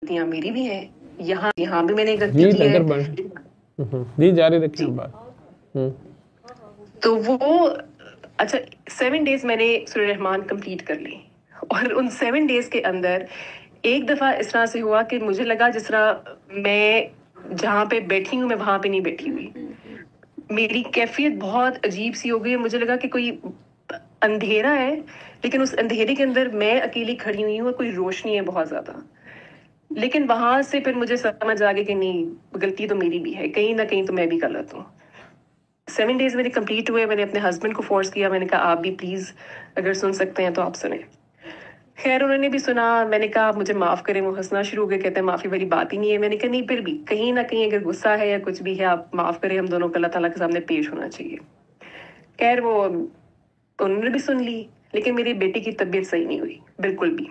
غلطیاں میری بھی ہیں, یہاں بھی میں نے غلطی کی ہے. جی جاری رکھیں بات. تو وہ اچھا 7 days میں نے سورہ رحمان کمپلیٹ کر لی, اور ان 7 days کے اندر ایک دفعہ اس طرح سے ہوا کہ مجھے لگا جس طرح میں جہاں پہ بیٹھی ہوں میں وہاں پہ نہیں بیٹھی ہوئی. میری کیفیت بہت عجیب سی ہو گئی. مجھے لگا کہ کوئی اندھیرا ہے, لیکن اس اندھیرے کے اندر میں اکیلی کھڑی ہوئی ہوں اور کوئی روشنی ہے بہت زیادہ. لیکن وہاں سے پھر مجھے سمجھ آ گئی کہ نہیں, غلطی تو میری بھی ہے, کہیں نہ کہیں تو میں بھی غلط ہوں. 7 days میرے کمپلیٹ ہوئے. میں نے اپنے ہسبینڈ کو فورس کیا, میں نے کہا آپ بھی پلیز اگر سن سکتے ہیں تو آپ سنیں. خیر انہوں نے بھی سنا. میں نے کہا آپ مجھے معاف کریں. وہ ہنسنا شروع ہو گئے, کہتے ہیں معافی والی بات ہی نہیں ہے. میں نے کہا نہیں, پھر بھی کہیں نہ کہیں اگر غصہ ہے یا کچھ بھی ہے آپ معاف کریں, ہم دونوں کو اللہ تعالیٰ کے سامنے پیش ہونا چاہیے. خیر وہ انہوں نے بھی سن لی, لیکن میری بیٹی کی طبیعت صحیح نہیں ہوئی بالکل بھی.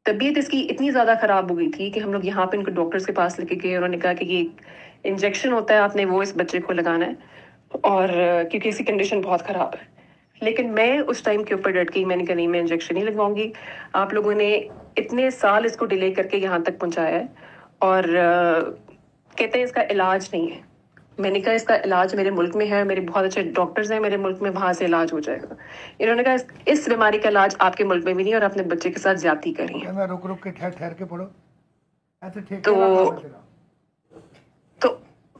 طبیعت اس کی اتنی زیادہ خراب ہو گئی تھی کہ ہم لوگ یہاں پہ ان کو ڈاکٹرز کے پاس لے کے گئے. انہوں نے کہا کہ یہ انجیکشن ہوتا ہے, آپ نے وہ اس بچے کو لگانا ہے, اور کیونکہ اس کی کنڈیشن بہت خراب ہے. لیکن میں اس ٹائم کے اوپر ڈٹ گئی. میں نے کہا نہیں, میں انجیکشن نہیں لگواؤں گی. آپ لوگوں نے اتنے سال اس کو ڈیلے کر کے یہاں تک پہنچایا ہے, اور کہتے ہیں اس کا علاج نہیں ہے. میں نے کہا اس کا علاج میرے ملک میں ہے, میرے بہت اچھے ڈاکٹرز ہیں میرے ملک میں, وہاں سے علاج ہو جائے گا. انہوں نے کہا اس بیماری کا علاج آپ کے ملک میں بھی نہیں, اور اپنے بچے کے ساتھ زیادتی کر رہی ہیں. رک کے ٹھہر کے پڑھو. تو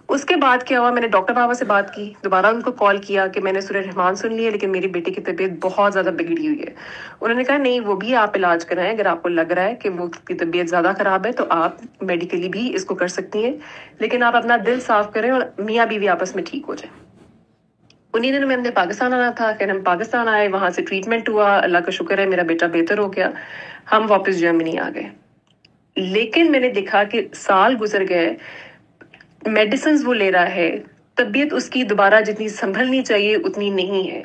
اس کے بعد کیا ہوا, میں نے ڈاکٹر بابا سے بات کی, دوبارہ ان کو کال کیا کہ میں نے سورہ رحمان سن لی ہے, لیکن میری بیٹی کی طبیعت بہت زیادہ بگڑی ہوئی ہے. انہوں نے کہا نہیں, وہ بھی آپ علاج کرائیں. اگر آپ کو لگ رہا ہے کہ وہ کی طبیعت زیادہ خراب ہے تو آپ میڈیکلی بھی اس کو کر سکتی ہیں, لیکن آپ اپنا دل صاف کریں اور میاں بیوی آپس میں ٹھیک ہو جائیں. انہیں دنوں میں ہم نے پاکستان آنا تھا. خیر ہم پاکستان آئے, وہاں سے ٹریٹمنٹ ہوا, اللہ کا شکر ہے میرا بیٹا بہتر ہو گیا. ہم واپس جرمنی آ گئے. لیکن میں نے دیکھا کہ سال گزر گئے, میڈیسنز وہ لے رہا ہے, طبیعت اس کی دوبارہ جتنی سنبھلنی چاہیے اتنی نہیں ہے.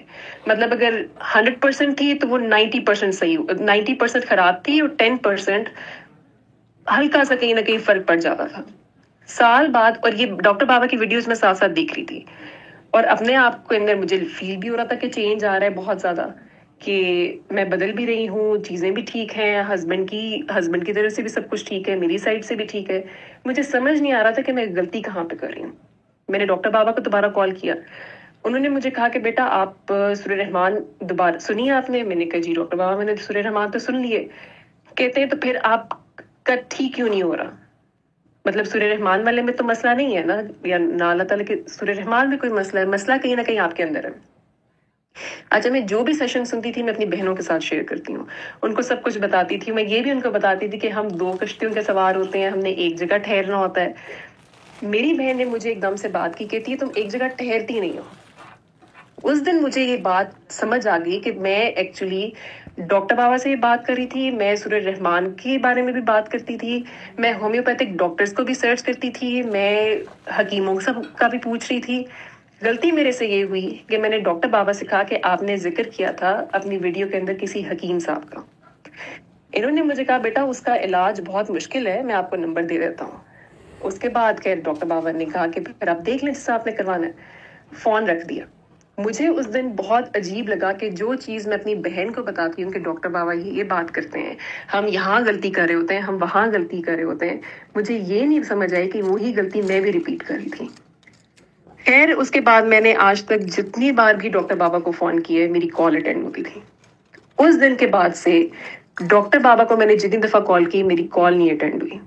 مطلب اگر 100% تھی تو وہ 90% صحیح, 90% خراب تھی, اور 10% ہلکا سا کہیں نہ کہیں فرق پڑ جاتا تھا. سال بعد, اور یہ ڈاکٹر بابا کی ویڈیوز میں ساتھ ساتھ دیکھ رہی تھی, اور اپنے آپ کو اندر مجھے فیل بھی ہو رہا تھا کہ چینج آ رہا ہے بہت زیادہ, کہ میں بدل بھی رہی ہوں, چیزیں بھی ٹھیک ہیں, ہسبینڈ کی طرف سے بھی سب کچھ ٹھیک ہے, میری سائڈ سے بھی ٹھیک ہے. مجھے سمجھ نہیں آ رہا تھا کہ میں غلطی کہاں پہ کر رہی ہوں. میں نے ڈاکٹر بابا کو دوبارہ کال کیا. انہوں نے مجھے کہا کہ بیٹا آپ سورہ رحمان دوبارہ سنی آپ نے. میں نے کہا جی ڈاکٹر بابا میں نے سورہ رحمان تو سن لیے. کہتے ہیں تو پھر آپ کا ٹھیک کیوں نہیں ہو رہا؟ مطلب سورہ رحمان والے میں تو مسئلہ نہیں ہے نا, یا نہ اللہ تعالیٰ کے سورہ رحمان میں کوئی مسئلہ ہے, مسئلہ کہیں نہ کہیں آپ کے اندر ہے. اچھا میں جو بھی سیشن سنتی تھی میں اپنی بہنوں کے ساتھ شیئر کرتی ہوں, ان کو سب کچھ بتاتی تھی. میں یہ بھی ان کو بتاتی تھی کہ ہم 2 کشتیوں کے سوار ہوتے ہیں, ہم نے ایک جگہ ٹھہرنا ہوتا ہے. میری بہن نے مجھے ایک دم سے بات کی, کہتی ہے تم ایک جگہ ٹھہرتی نہیں ہو. اس دن مجھے یہ بات سمجھ آ گئی کہ میں ایکچولی ڈاکٹر بابا سے یہ بات کر رہی تھی, میں سورہ رحمان کے بارے میں بھی بات کرتی تھی, میں ہومیوپیتھک ڈاکٹرز کو بھی سرچ کرتی تھی, میں حکیموں سب کا بھی پوچھ رہی تھی. غلطی میرے سے یہ ہوئی کہ میں نے ڈاکٹر بابا سے کہا کہ آپ نے ذکر کیا تھا اپنی ویڈیو کے اندر کسی حکیم صاحب کا. انہوں نے مجھے کہا بیٹا اس کا علاج بہت مشکل ہے, میں آپ کو نمبر دے دیتا ہوں. اس کے بعد کہ ڈاکٹر بابا نے کہا کہ پھر آپ دیکھ لیں جس سے آپ نے کروانا ہے. فون رکھ دیا. مجھے اس دن بہت عجیب لگا کہ جو چیز میں اپنی بہن کو بتاتی ہوں کہ ڈاکٹر بابا یہ بات کرتے ہیں, ہم یہاں غلطی کر رہے ہوتے ہیں, ہم وہاں غلطی کر رہے ہوتے ہیں, مجھے یہ نہیں سمجھ آئی کہ وہی غلطی میں بھی ریپیٹ کر رہی تھی. خیر اس کے بعد میں نے آج تک جتنی بار بھی ڈاکٹر بابا کو فون کیا ہے میری کال اٹینڈ ہوتی تھی. اس دن کے بعد سے ڈاکٹر بابا کو میں نے جتنی دفعہ کال کی میری کال نہیں اٹینڈ ہوئی.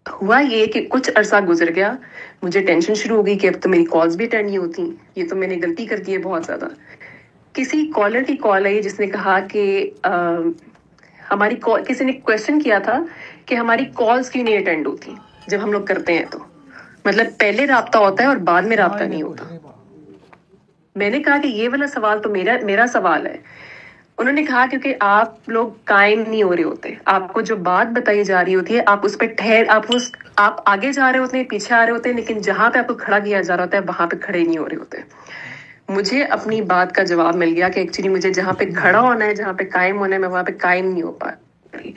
ہوا یہ کہ کچھ عرصہ گزر گیا, مجھے ٹینشن شروع ہو گئی کہ اب تو میری کالز بھی اٹینڈ نہیں ہوتی, یہ تو میں نے غلطی کر دی ہے بہت زیادہ. کسی کالر کی کال آئی جس نے کہا کہ ہماری کال, کسی نے کویشچن کیا تھا کہ ہماری کالز کیوں نہیں اٹینڈ ہوتی جب ہم لوگ کرتے ہیں, تو مطلب پہلے رابطہ ہوتا ہے اور بعد میں رابطہ نہیں ہوتا. میں نے کہا کہ یہ والا سوال تو میرا سوال ہے. انہوں نے کہا کیونکہ آپ لوگ قائم نہیں ہو رہے ہوتے, آپ کو جو بات بتائی جا رہی ہوتی ہے آپ اس پہ آپ آگے جا رہے ہوتے ہیں, پیچھے آ رہے ہوتے ہیں, لیکن جہاں پہ آپ کو کھڑا کیا جا رہا ہوتا ہے وہاں پہ کھڑے نہیں ہو رہے ہوتے. مجھے اپنی بات کا جواب مل گیا کہ ایکچولی مجھے جہاں پہ کھڑا ہونا ہے, جہاں پہ قائم ہونا ہے, میں وہاں پہ قائم نہیں ہو پا رہی.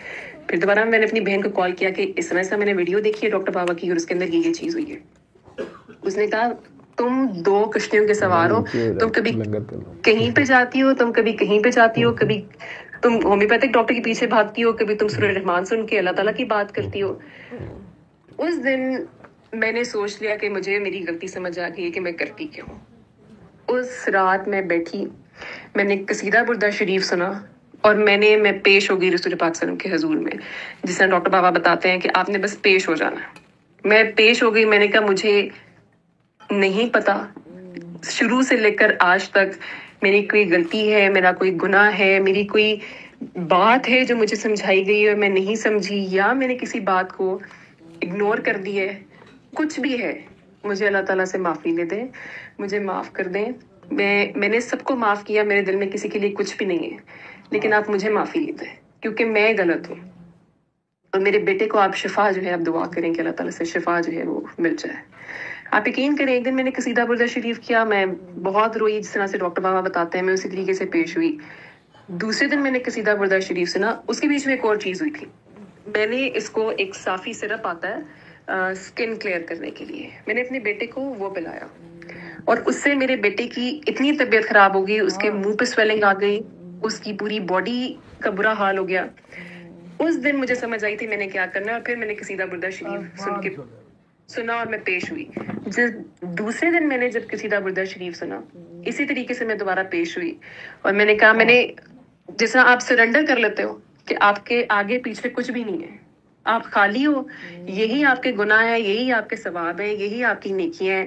پھر دوبارہ میں نے اپنی بہن کو کال کیا کہ اس طرح سے میں نے ویڈیو دیکھی ہے ڈاکٹر بابا کی اور اس کے اندر یہ چیز ہوئی ہے. اس نے کہا تم 2 کشتیوں کے سوار ہو, تم کبھی کہیں پہ جاتی ہو, تم کبھی کہیں پہ جاتی ہو, کبھی تم ہومیوپیتھک ڈاکٹر کے پیچھے بھاگتی ہو, کبھی تم سورہ رحمان سن کے اللہ تعالیٰ کی بات کرتی ہو. اس دن میں نے سوچ لیا کہ مجھے میری غلطی سمجھ آ گئی ہے کہ میں کرتی کیوں. اس رات میں بیٹھی, میں نے قصیدہ بردہ شریف سنا, اور میں پیش ہو گئی رسول پاک صلی اللہ علیہ وسلم کے حضور میں, جس طرح ڈاکٹر بابا بتاتے ہیں کہ آپ نے بس پیش ہو جانا. میں پیش ہو گئی. میں نے کہا مجھے نہیں پتا شروع سے لے کر آج تک میری کوئی غلطی ہے, میرا کوئی گناہ ہے, میری کوئی بات ہے جو مجھے سمجھائی گئی اور میں نہیں سمجھی, یا میں نے کسی بات کو اگنور کر دی ہے, کچھ بھی ہے, مجھے اللہ تعالیٰ سے معافی لے دیں, مجھے معاف کر دیں. میں نے سب کو معاف کیا, میرے دل میں کسی کے لیے کچھ بھی نہیں ہے, لیکن آپ مجھے معافی لے دیں کیونکہ میں غلط ہوں. اور میرے بیٹے کو آپ شفا جو ہے آپ دعا کریں کہ اللہ تعالیٰ سے شفا جو ہے وہ مل جائے. آپ یقین کریں, ایک دن میں نے قصیدہ بردہ شریف کیا, میں بہت روئی, جس طرح سے ڈاکٹر بابا بتاتے ہیں میں اسی طریقے سے پیش ہوئی. دوسرے دن میں نے قصیدہ بردہ شریف سنا. اس کے بیچ میں ایک اور چیز ہوئی تھی. میں نے اس کو ایک صافی سرپ آتا ہے اسکن کلیئر کرنے کے لیے, میں نے اپنے بیٹے کو وہ پلایا, اور اس سے میرے بیٹے کی اتنی طبیعت خراب ہو گئی, اس کے منہ پہ سویلنگ آ گئی, اس کی پوری باڈی کا برا حال ہو گیا. اس دن مجھے سمجھ آئی تھی میں نے کیا کرنا ہے, اور پھر میں نے قصیدہ بردہ شریف سنا اور میں پیش ہوئی. دوسرے دن میں نے جب قصیدہ بردہ شریف سنا, اسی طریقے سے میں دوبارہ پیش ہوئی, اور میں نے کہا, میں نے جس طرح آپ سرنڈر کر لیتے ہو کہ آپ کے آگے پیچھے کچھ بھی نہیں ہے, آپ خالی ہو, یہی آپ کے گناہ ہے, یہی آپ کے ثواب ہے, یہی آپ کی نیکیاں ہیں,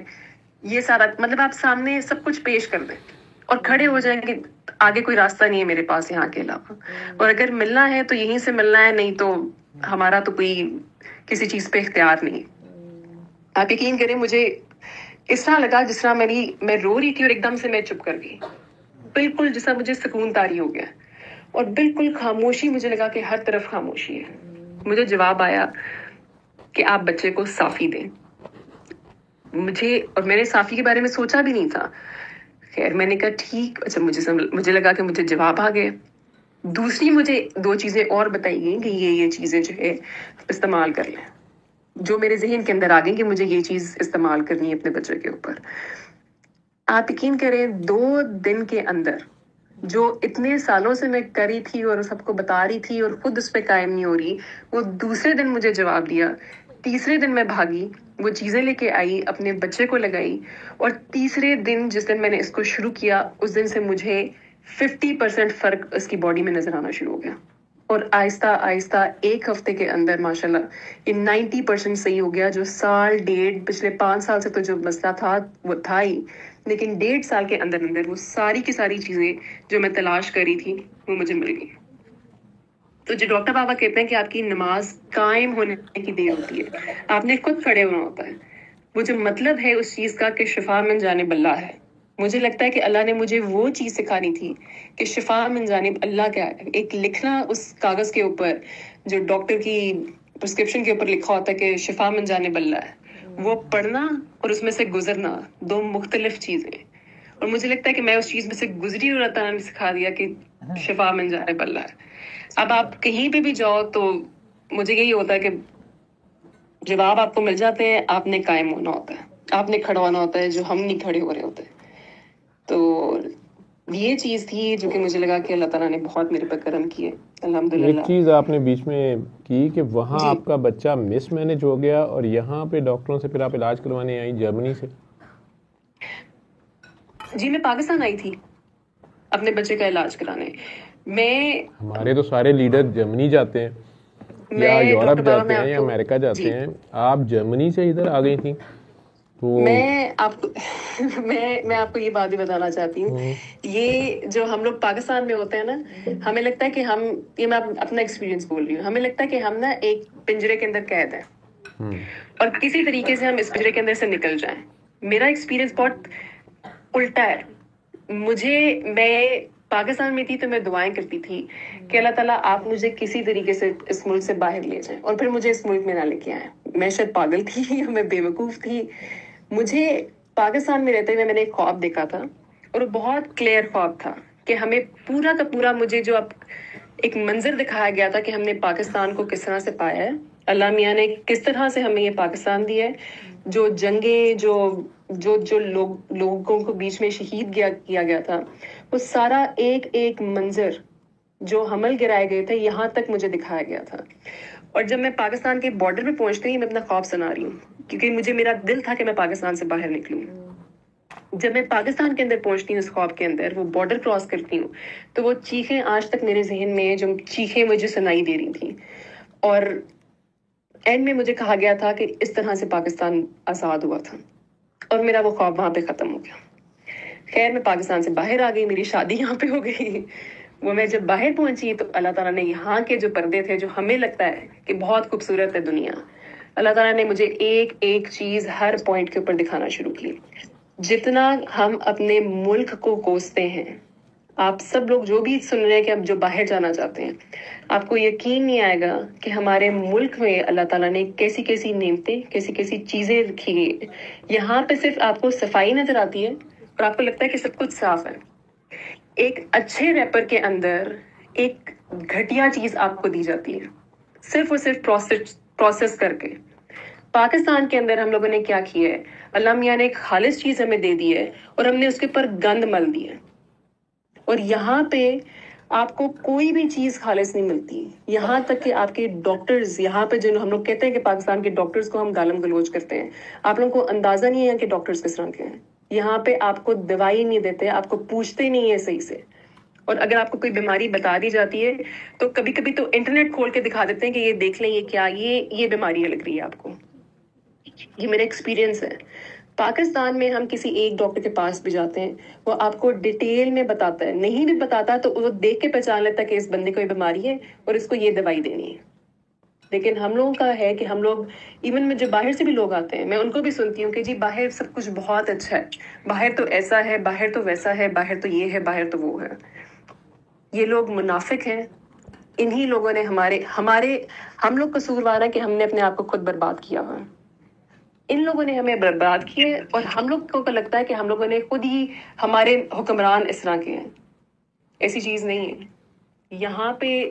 یہ سارا مطلب آپ سامنے سب کچھ پیش کر دیں اور کھڑے ہو جائیں کہ آگے کوئی راستہ نہیں ہے میرے پاس یہاں کے علاوہ, اور اگر ملنا ہے تو یہیں سے ملنا ہے, نہیں تو ہمارا تو کوئی کسی چیز پہ اختیار نہیں. آپ یقین کریں, مجھے اس طرح لگا جس طرح میں رو رہی تھی اور ایک دم سے میں چپ کر گئی, بالکل جس طرح مجھے سکون طاری ہو گیا, اور بالکل خاموشی, مجھے لگا کہ ہر طرف خاموشی ہے. مجھے جواب آیا کہ آپ بچے کو صافی دیں. اور میں نے صافی کے بارے میں سوچا بھی نہیں تھا. خیر میں نے کہا ٹھیک. اچھا مجھے لگا کہ مجھے جواب آ گئے. دوسری مجھے 2 چیزیں اور بتائی گئی کہ یہ چیزیں جو ہے استعمال کر لیں, جو میرے ذہن کے اندر آ گئی کہ مجھے یہ چیز استعمال کرنی ہے اپنے بچے کے اوپر. آپ یقین کریں 2 دن کے اندر جو اتنے سالوں سے میں کری تھی اور سب کو بتا رہی تھی اور خود اس پہ قائم نہیں ہو رہی, وہ دوسرے دن مجھے جواب دیا. تیسرے دن میں بھاگی, وہ چیزیں لے کے آئی, اپنے بچے کو لگائی, اور تیسرے دن جس دن میں نے اس کو شروع کیا, اس دن سے مجھے 50% فرق اس کی باڈی میں نظر آنا شروع ہو گیا, اور آہستہ آہستہ 1 ہفتے کے اندر ماشاءاللہ یہ 90% صحیح ہو گیا. جو سال ڈیڑھ پچھلے 5 سال سے تو جو مسئلہ تھا وہ تھا ہی, لیکن 1.5 سال کے اندر وہ ساری کی ساری چیزیں جو میں تلاش کر رہی تھی وہ مجھے مل گئی. تو جو ڈاکٹر بابا کہتے ہیں کہ آپ کی نماز قائم ہونے کی دیر ہوتی ہے, آپ نے خود کھڑے ہونا ہوتا ہے. وہ جو مطلب ہے اس چیز کا کہ شفا من جانب اللہ ہے, مجھے لگتا ہے کہ اللہ نے مجھے وہ چیز سکھانی تھی کہ شفا من جانب اللہ کیا ہے. ایک لکھنا اس کاغذ کے اوپر جو ڈاکٹر کی پرسکرپشن کے اوپر لکھا ہوتا ہے کہ شفا من جانب اللہ ہے, وہ پڑھنا اور اس میں سے گزرنا 2 مختلف چیزیں. اور مجھے لگتا ہے کہ میں اس چیز میں سے گزری اور اللہ تعالیٰ نے سکھا دیا کہ شفا من جانب اللہ ہے. اب آپ کہیں پہ بھی جاؤ تو مجھے یہی ہوتا ہے کہ جواب آپ کو مل جاتے ہیں, آپ نے قائم ہونا ہوتا ہے, آپ نے کھڑا ہونا ہوتا ہے, جو ہم نہیں کھڑے ہو رہے ہوتے. تو یہ چیز تھی جو کہ مجھے لگا کہ اللہ تعالیٰ نے بہت میرے پر کرم کیے الحمدللہ. ایک چیز آپ نے بیچ میں کی کہ وہاں آپ کا بچہ مس مینج ہو گیا اور یہاں پہ ڈاکٹروں سے پھر آپ علاج کروانے آئی جرمنی سے. جی میں پاکستان آئی تھی اپنے بچے کا علاج کرانے. ہمارے تو سارے لیڈر جرمنی جاتے ہیں یا یورپ جاتے ہیں یا امریکہ جاتے ہیں, آپ جرمنی سے ادھر آ گئی تھیں. میں آپ کو یہ بات بھی بتانا چاہتی ہوں, یہ جو ہم لوگ پاکستان میں ہوتے ہیں نا, ہمیں لگتا ہے کہ یہ میں اپنا ایکسپیرینس بول رہی ہوں, ہمیں لگتا ہے کہ ہم نا ایک پنجرے کے اندر قید ہیں اور کسی طریقے سے ہم اس پنجرے کے اندر سے نکل جائیں. میرا ایکسپیرینس بہت الٹا ہے. میں پاکستان میں تھی تو میں دعائیں کرتی تھی کہ اللہ تعالیٰ آپ مجھے کسی طریقے سے اس ملک سے باہر لے جائیں, اور پھر مجھے اس ملک میں نہ لے کے آئیں. میں شاید پاگل تھی یا میں بے وقوف تھی. مجھے پاکستان میں رہتے ہوئے میں نے ایک خواب دیکھا تھا, اور وہ بہت کلیئر خواب تھا کہ ہمیں پورا کا پورا مجھے جو اب ایک منظر دکھایا گیا تھا کہ ہم نے پاکستان کو کس طرح سے پایا ہے, اللہ میاں نے کس طرح سے ہمیں یہ پاکستان دیا ہے, جو جنگیں جو لوگوں کو بیچ میں شہید کیا گیا تھا, وہ سارا ایک منظر جو حمل گرائے گئے تھے یہاں تک مجھے دکھایا گیا تھا. اور جب میں پاکستان کے بارڈر پہ پہنچتی ہوں میں اپنا خواب سنا رہی ہوں کیونکہ مجھے میرا دل تھا کہ میں پاکستان سے باہر نکلوں. جب میں پاکستان کے اندر پہنچتی ہوں اس خواب کے اندر, وہ بارڈر کراس کرتی ہوں, تو وہ چیخیں آج تک میرے ذہن میں جو چیخیں مجھے سنائی دے رہی تھیں. اور اینڈ میں مجھے کہا گیا تھا کہ اس طرح سے پاکستان آزاد ہوا تھا, اور میرا وہ خواب وہاں پہ ختم ہو گیا. خیر میں پاکستان سے باہر آ گئی, میری شادی یہاں پہ ہو گئی. وہ میں جب باہر پہنچی تو اللہ تعالیٰ نے یہاں کے جو پردے تھے جو ہمیں لگتا ہے کہ بہت خوبصورت ہے دنیا, اللہ تعالیٰ نے مجھے ایک ایک چیز ہر پوائنٹ کے اوپر دکھانا شروع کی. جتنا ہم اپنے ملک کو کوستے ہیں, آپ سب لوگ جو بھی سن رہے ہیں کہ اب جو باہر جانا چاہتے ہیں, آپ کو یقین نہیں آئے گا کہ ہمارے ملک میں اللہ تعالیٰ نے کیسی کیسی نعمتیں, کیسی کیسی چیزیں رکھی گئی ہیں. یہاں پہ صرف آپ کو صفائی نظر آتی ہے اور آپ کو لگتا ہے کہ سب کچھ صاف ہے. ایک اچھے ریپر کے اندر ایک گھٹیا چیز آپ کو دی جاتی ہے, صرف اور صرف پروسیس کر کے. پاکستان کے اندر ہم لوگوں نے کیا کیا ہے, اللہ میاں نے ایک خالص چیز ہمیں دے دی ہے اور ہم نے اس کے اوپر گند مل دی ہے. اور یہاں پہ آپ کو کوئی بھی چیز خالص نہیں ملتی, یہاں تک کہ آپ کے ڈاکٹرز, یہاں پہ جو ہم لوگ کہتے ہیں کہ پاکستان کے ڈاکٹرز کو ہم گالم گلوچ کرتے ہیں, آپ لوگوں کو اندازہ نہیں ہے کہ ڈاکٹرز کس طرح کے ہیں. یہاں پہ آپ کو دوائی نہیں دیتے, آپ کو پوچھتے نہیں ہیں صحیح سے. اور اگر آپ کو کوئی بیماری بتا دی جاتی ہے تو کبھی کبھی تو انٹرنیٹ کھول کے دکھا دیتے ہیں کہ یہ دیکھ لیں, یہ کیا, یہ بیماری لگ رہی ہے آپ کو. یہ میرا ایکسپیرینس ہے. پاکستان میں ہم کسی ایک ڈاکٹر کے پاس بھی جاتے ہیں, وہ آپ کو ڈیٹیل میں بتاتا ہے, نہیں بھی بتاتا تو وہ دیکھ کے پہچان لیتا ہے کہ اس بندے کو یہ بیماری ہے اور اس کو یہ دوائی دینی ہے. لیکن ہم لوگوں کا ہے کہ ہم لوگ, ایون میں جو باہر سے بھی لوگ آتے ہیں, میں ان کو بھی سنتی ہوں کہ جی باہر سب کچھ بہت اچھا ہے, باہر تو ایسا ہے, باہر تو ویسا ہے, باہر تو یہ ہے, باہر تو وہ ہے. یہ لوگ منافق ہیں. انہی لوگوں نے ہم لوگ قصوروار ہیں کہ ہم نے اپنے آپ کو خود برباد کیا ہوا. ان لوگوں نے ہمیں برباد کیے اور ہم لوگ کو لگتا ہے کہ ہم لوگوں نے خود ہی, ہمارے حکمران اس طرح کے ہیں. ایسی چیز نہیں ہے. یہاں پہ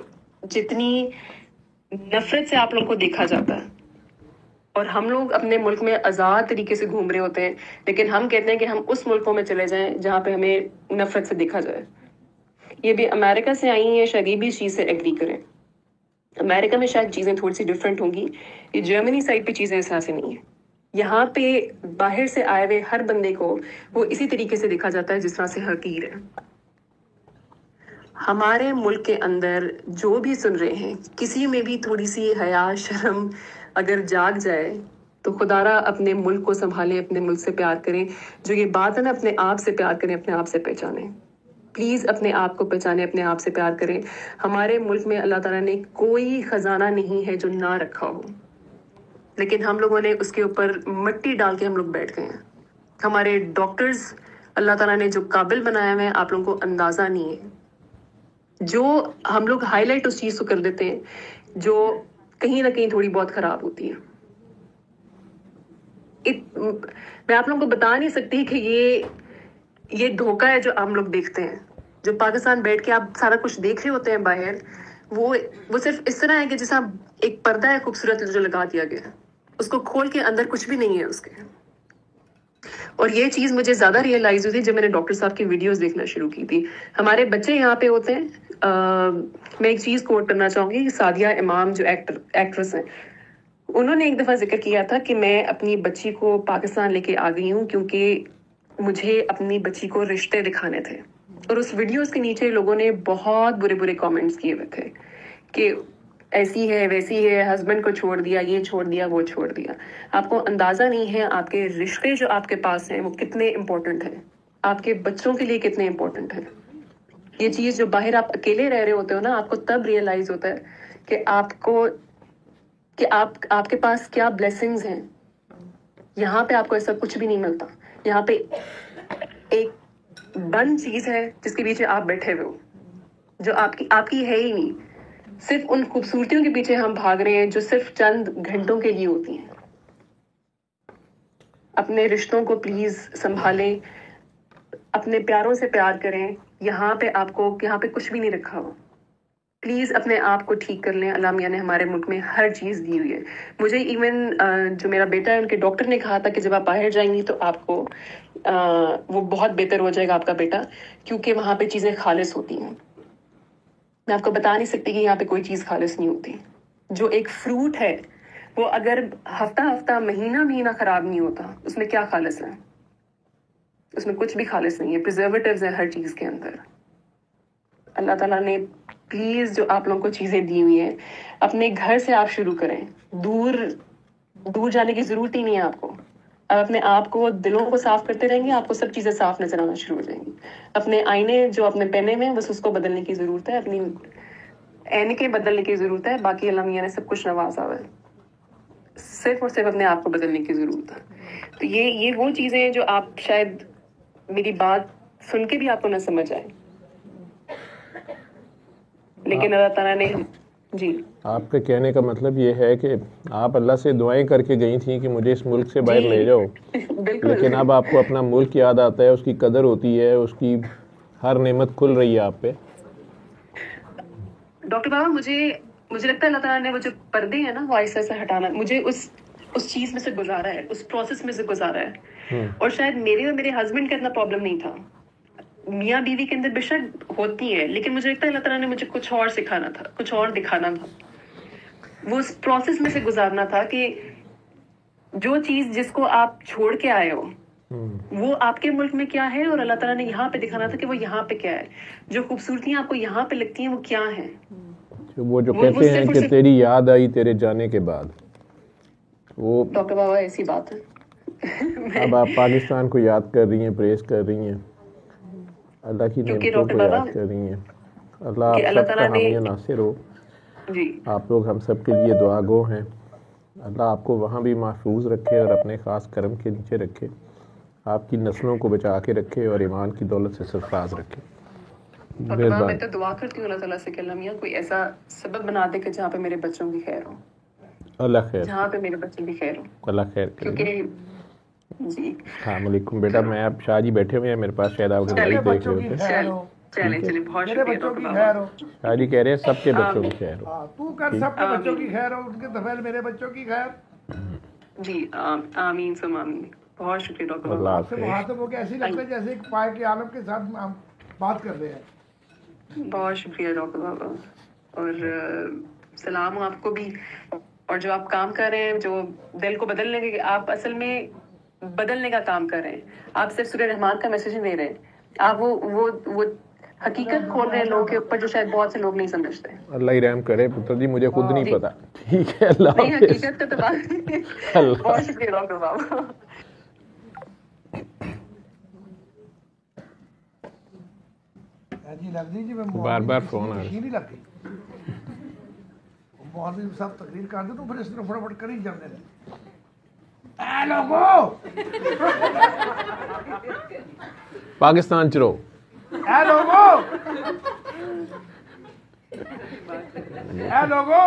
جتنی نفرت سے آپ لوگ کو دیکھا جاتا ہے, اور ہم لوگ اپنے ملک میں آزاد طریقے سے گھوم رہے ہوتے ہیں, لیکن ہم کہتے ہیں کہ ہم اس ملکوں میں چلے جائیں جہاں پہ ہمیں نفرت سے دیکھا جائے. یہ بھی امریکہ سے آئی ہیں, شاید یہ بھی اس چیز سے ایگری کریں. امریکہ میں شاید چیزیں تھوڑی سی ڈفرینٹ ہوں گی, یہ جرمنی سائڈ پہ چیزیں اس طرح سے نہیں ہیں. یہاں پہ باہر سے آئے ہوئے ہر بندے کو وہ اسی طریقے سے دیکھا جاتا ہے جس طرح سے حقیر ہے. ہمارے ملک کے اندر جو بھی سن رہے ہیں, کسی میں بھی تھوڑی سی حیا شرم اگر جاگ جائے تو خدا را اپنے ملک کو سنبھالیں, اپنے ملک سے پیار کریں. جو یہ بات ہے نا, اپنے آپ سے پیار کریں, اپنے آپ سے پہچانیں. پلیز اپنے آپ کو پہچانیں, اپنے آپ سے پیار کریں. ہمارے ملک میں اللہ تعالیٰ نے کوئی خزانہ نہیں ہے جو نہ رکھا ہو, لیکن ہم لوگوں نے اس کے اوپر مٹی ڈال کے ہم لوگ بیٹھ گئے ہیں. ہمارے ڈاکٹرز اللہ تعالیٰ نے جو قابل بنایا ہوئے ہیں, آپ لوگوں کو اندازہ نہیں ہے. جو ہم لوگ ہائی لائٹ اس چیز کو کر دیتے ہیں جو کہیں نہ کہیں تھوڑی بہت خراب ہوتی ہے. میں آپ لوگوں کو بتا نہیں سکتی کہ یہ دھوکہ ہے جو ہم لوگ دیکھتے ہیں. جو پاکستان بیٹھ کے آپ سارا کچھ دیکھ رہے ہوتے ہیں باہر, وہ صرف اس طرح ہے کہ جیسا ایک پردہ ہے خوبصورت جو لگا دیا گیا ہے, اس کو کھول کے اندر کچھ بھی نہیں ہے اس کے. اور یہ چیز مجھے زیادہ ریئلائز ہوئی تھی جب میں نے ڈاکٹر صاحب کی ویڈیوز دیکھنا شروع کی تھی. ہمارے بچے یہاں پہ ہوتے ہیں, میں ایک چیز کوٹ کرنا چاہوں گی, سعدیہ امام جو ایکٹریس ہیں, انہوں نے ایک دفعہ ذکر کیا تھا کہ میں اپنی بچی کو پاکستان لے کے آ گئی ہوں کیونکہ مجھے اپنی بچی کو رشتے دکھانے تھے. اور اس ویڈیوز کے نیچے لوگوں نے بہت برے برے کامنٹس کیے ہوئے تھے کہ ایسی ہے ویسی ہے, ہسبینڈ کو چھوڑ دیا, یہ چھوڑ دیا, وہ چھوڑ دیا. آپ کو اندازہ نہیں ہے آپ کے رشتے جو آپ کے پاس ہیں وہ کتنے امپورٹنٹ ہیں, آپ کے بچوں کے لیے کتنے امپورٹنٹ ہیں. یہ چیز جو باہر آپ اکیلے رہ رہے ہوتے ہو نا, آپ کو تب ریئلائز ہوتا ہے کہ آپ کے پاس کیا بلیسنگز ہیں. یہاں پہ آپ کو ایسا کچھ بھی نہیں ملتا. یہاں پہ ایک بند چیز ہے جس کے پیچھے آپ بیٹھے ہوئے ہو, جو آپ کی ہے ہی نہیں. صرف ان خوبصورتیوں کے پیچھے ہم بھاگ رہے ہیں جو صرف چند گھنٹوں کے لیے ہوتی ہیں. اپنے رشتوں کو پلیز سنبھالیں, اپنے پیاروں سے پیار کریں. یہاں پہ کچھ بھی نہیں رکھا ہو. پلیز اپنے آپ کو ٹھیک کر لیں. اللہ میاں نے ہمارے ملک میں ہر چیز دی ہوئی ہے. مجھے ایون جو میرا بیٹا ہے, ان کے ڈاکٹر نے کہا تھا کہ جب آپ باہر جائیں گی تو آپ کو وہ بہت بہتر ہو جائے گا آپ کا بیٹا, کیونکہ وہاں پہ چیزیں خالص ہوتی ہیں. میں آپ کو بتا نہیں سکتی کہ یہاں پہ کوئی چیز خالص نہیں ہوتی. جو ایک فروٹ ہے وہ اگر ہفتہ مہینہ خراب نہیں ہوتا، اس میں کیا خالص ہے؟ اس میں کچھ بھی خالص نہیں ہے. پریزرویٹیوز ہیں ہر چیز کے اندر. اللہ تعالیٰ نے پلیز جو آپ لوگوں کو چیزیں دی ہوئی ہیں، اپنے گھر سے آپ شروع کریں. دور جانے کی ضرورت ہی نہیں ہے آپ کو. آپ اپنے آپ کو دلوں کو صاف کرتے رہیں گے، آپ کو سب چیزیں صاف نظر آنا شروع ہو جائیں گی. اپنے آئینے جو اپنے پہنے ہوئے ہیں بس اس کو بدلنے کی ضرورت ہے. اپنی اینکیں بدلنے کی ضرورت ہے. باقی اللہ میاں نے سب کچھ نوازا ہوا ہے. صرف اور صرف اپنے آپ کو بدلنے کی ضرورت ہے. تو یہ وہ چیزیں ہیں جو آپ شاید میری بات سن کے بھی آپ کو نہ سمجھ آئے، لیکن اللہ تعالیٰ نے جی آپ کے کہنے کا مطلب یہ ہے کہ آپ اللہ سے دعائیں کر کے گئی تھیں کہ مجھے اس ملک سے باہر لے جاؤ، لیکن اب آپ کو اپنا ملک یاد آتا ہے، اس کی قدر ہوتی ہے، اس کی ہر نعمت کھل رہی ہے آپ پہ. ڈاکٹر بابا مجھے لگتا ہے اللہ تعالیٰ نے وہ جو پردے ہیں نا وہ آہستہ سے ہٹانا، مجھے اس چیز میں سے گزارا ہے، اس پروسیس میں سے گزارا ہے. اور شاید میرے اور میرے ہسبینڈ کا اتنا پرابلم نہیں تھا. میاں بیوی کے اندر بے شک ہوتی ہے، لیکن مجھے لگتا ہے اللہ تعالیٰ نے مجھے کچھ اور سکھانا تھا، کچھ اور دکھانا تھا. وہ اس پروسیس میں سے گزارنا تھا کہ جو چیز جس کو آپ چھوڑ کے آئے ہو وہ آپ کے ملک میں کیا ہے، اور اللہ تعالیٰ نے یہاں پہ دکھانا تھا کہ وہ یہاں پہ کیا ہے. جو خوبصورتیاں آپ کو یہاں پہ لگتی ہیں وہ کیا ہیں. وہ جو کہتے ہیں کہ تیری یاد آئی تیرے جانے کے بعد، وہ ڈاکٹر بابا ایسی بات ہے. اب آپ پاکستان کو یاد کر رہی ہیں، پریز کر رہی ہیں، اللہ کی نعمتوں کو یاد کر رہی ہیں. اللہ آپ سب کا حامی و ناصر ہو. آپ لوگ ہم سب کے لیے دعا گو ہیں. اللہ آپ کو وہاں بھی محفوظ رکھے اور اپنے خاص کرم کے نیچے رکھے. آپ کی نسلوں کو بچا کے رکھے اور ایمان کی دولت سے سرفراز رکھے. میں تو دعا کرتی ہوں اللہ تعالیٰ سے کہ اللہ میاں کوئی ایسا سبب بنا دے کہ جہاں پہ میرے بچوں کی خیر ہو. اللہ خیر، جہاں پہ میرے بچوں کی خیر ہو. اللہ خیر کرے. کیونکہ جی السلام علیکم بیٹا. میں اب شاہ جی بیٹھے ہوئے ہیں میرے پاس، شاید آپ کے لائیو دیکھ رہے ہوتے. چلیں بہت شکریہ. شاہ جی کہہ رہے ہیں سب کے بچوں کی خیر ہو. تو کر سب کے بچوں کی خیر ہو، ان کے دفعہ میرے بچوں کی خیر. جی آمین سم آمین. بہت شکریہ ڈاکٹر بابا. اللہ آپ سے مخاطب ہو کے ایسی لگتا ہے جیسے ایک پائے کے عالم کے ساتھ ہم بات کر رہے ہیں. بہت شکریہ ڈاکٹر بابا، اور سلام ہو آپ کو بھی. اور جو آپ کام کر رہے ہیں، جو دل کو بدلنے کے، آپ اصل میں بدلنے کا کام کر رہے ہیں. آپ صرف سورہ رحمان کا میسج دے رہے ہیں. آپ وہ حقیقت کھول رہے ہیں لوگوں کے اوپر جو شاید بہت سے لوگ نہیں سمجھتے. اللہ ہی رحم کرے پتر جی، مجھے خود نہیں پتا. ٹھیک ہے، اللہ نہیں حقیقت کا تو بات. بہت شکریہ ڈاکٹر بابا. جی لگ جی میں بار فون آ نہیں لگ گئی. مولوی صاحب تقریر کر دے تو پھر اس طرح فٹافٹ کر ہی جاندے نے. اے لوگو پاکستان چلو. اے لوگو اے لوگو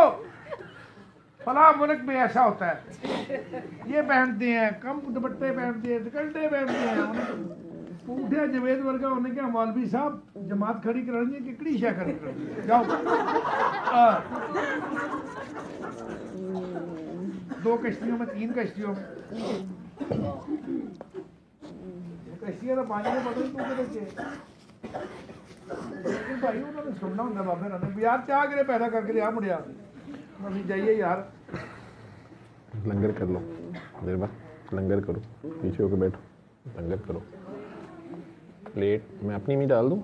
فلاں ملک میں ایسا ہوتا ہے، یہ پہنتے ہیں، کم دوپٹے پہنتے ہیں، دکلٹے پہنتے ہیں. اٹھے جوید ورگا ہونے کے مولوی صاحب جماعت کھڑی کرانی ہے، ککڑی شے کھڑی کرانی ہے. جاؤ 2 کشتیوں میں 3 کشتیوں میں کشتیاں تو پانی میں بدل تو بچے. لیکن بھائی انہوں نے سننا ہوں بابے نے یار چاہ کرے پیدا کر کے لیا مڑیا ابھی جائیے یار. لنگر کر لو دیر بعد، لنگر کرو، پیچھے ہو کے بیٹھو، لنگر کرو. پلیٹ میں اپنی میں ڈال دوں؟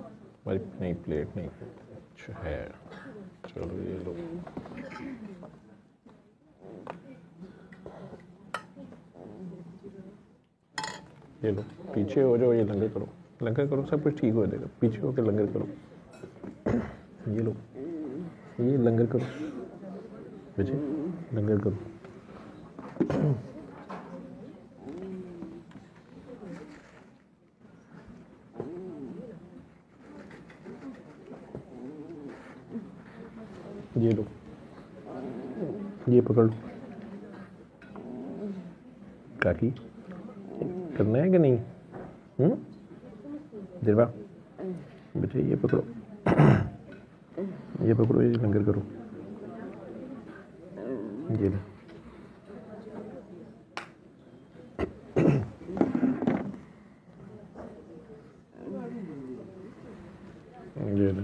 نہیں پلیٹ نہیں ہے. چلو یہ لو. یہ لو پیچھے ہو جاؤ، یہ لنگر کرو، لنگر کرو، سب کچھ ٹھیک ہو جائے گا. پیچھے ہو کے لنگر کرو. یہ لو، یہ لنگر کرو بچے، لنگر کرو. یہ لو، یہ پکڑ لو. کاکی کرنا ہے کہ نہیں؟ دیربا بچے یہ پکڑو، یہ پکڑو، یہ لنگر کرو. یہ لو، یہ لو.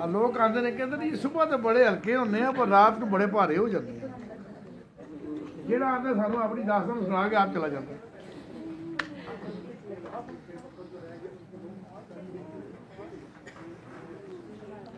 ਆ ਲੋਕ ਆਂਦੇ ਨੇ ਕਹਿੰਦੇ ਜੀ ਸਵੇਰ ਤੇ ਬੜੇ ਹਲਕੇ ਹੁੰਦੇ ਆ ਪਰ ਰਾਤ ਨੂੰ ਬੜੇ ਭਾਰੇ ਹੋ ਜਾਂਦੇ ਆ ਜਿਹੜਾ ਆਂਦਾ ਸਾਨੂੰ ਆਪਣੀ ਦਾਸਤਾਨ ਸੁਣਾ ਕੇ ਆਪ ਚਲਾ ਜਾਂਦਾ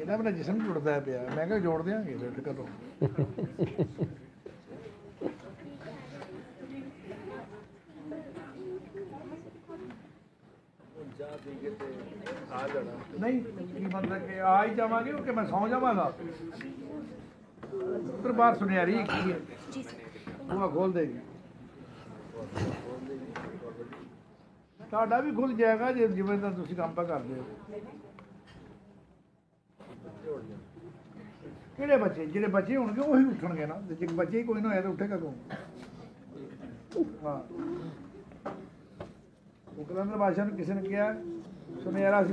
ਇਹਨਾਂ ਮੇਰਾ ਜਿਸਮ ਜੁੜਦਾ ਪਿਆ ਮੈਂ ਕਿਹਾ ਜੋੜ ਦਿਆਂਗੇ ਰੈਡ ਕਰੋ ਨਹੀਂ ਕੀ ਮਤਲਬ ਕਿ ਆ ਹੀ ਜਾਵਾਂਗੇ ਕਿ ਮੈਂ ਸੌਂ ਜਾਵਾਂਗਾ ਉੱਤਰ ਬਾਹਰ ਸੁਨਿਆਰੀ ਕੀ ਹੈ ਉਹ ਖੋਲ ਦੇਗੀ ਤੁਹਾਡਾ ਵੀ ਖੁੱਲ ਜਾਏਗਾ ਜੇ ਜਿਵੇਂ ਦਾ ਤੁਸੀਂ ਕੰਮ ਪਾ ਕਰਦੇ ਹੋ ਕਿਹੜੇ ਬੱਚੇ ਜਿਹੜੇ ਬੱਚੇ ਹੋਣਗੇ ਉਹੀ ਉੱਠਣਗੇ ਨਾ ਜੇ ਬੱਚੇ ਹੀ ਕੋਈ ਨਾ ਹੋਇਆ ਤਾਂ ਉੱਠੇਗਾ ਕੌਣ ਹਾਂ ਉਹ ਕਲੰਦਰ ਬਾਦਸ਼ਾਹ ਨੂੰ ਕਿਸੇ ਨੇ ਕਿਹਾ ਸੁਨਿਆਰਾ ਸੀ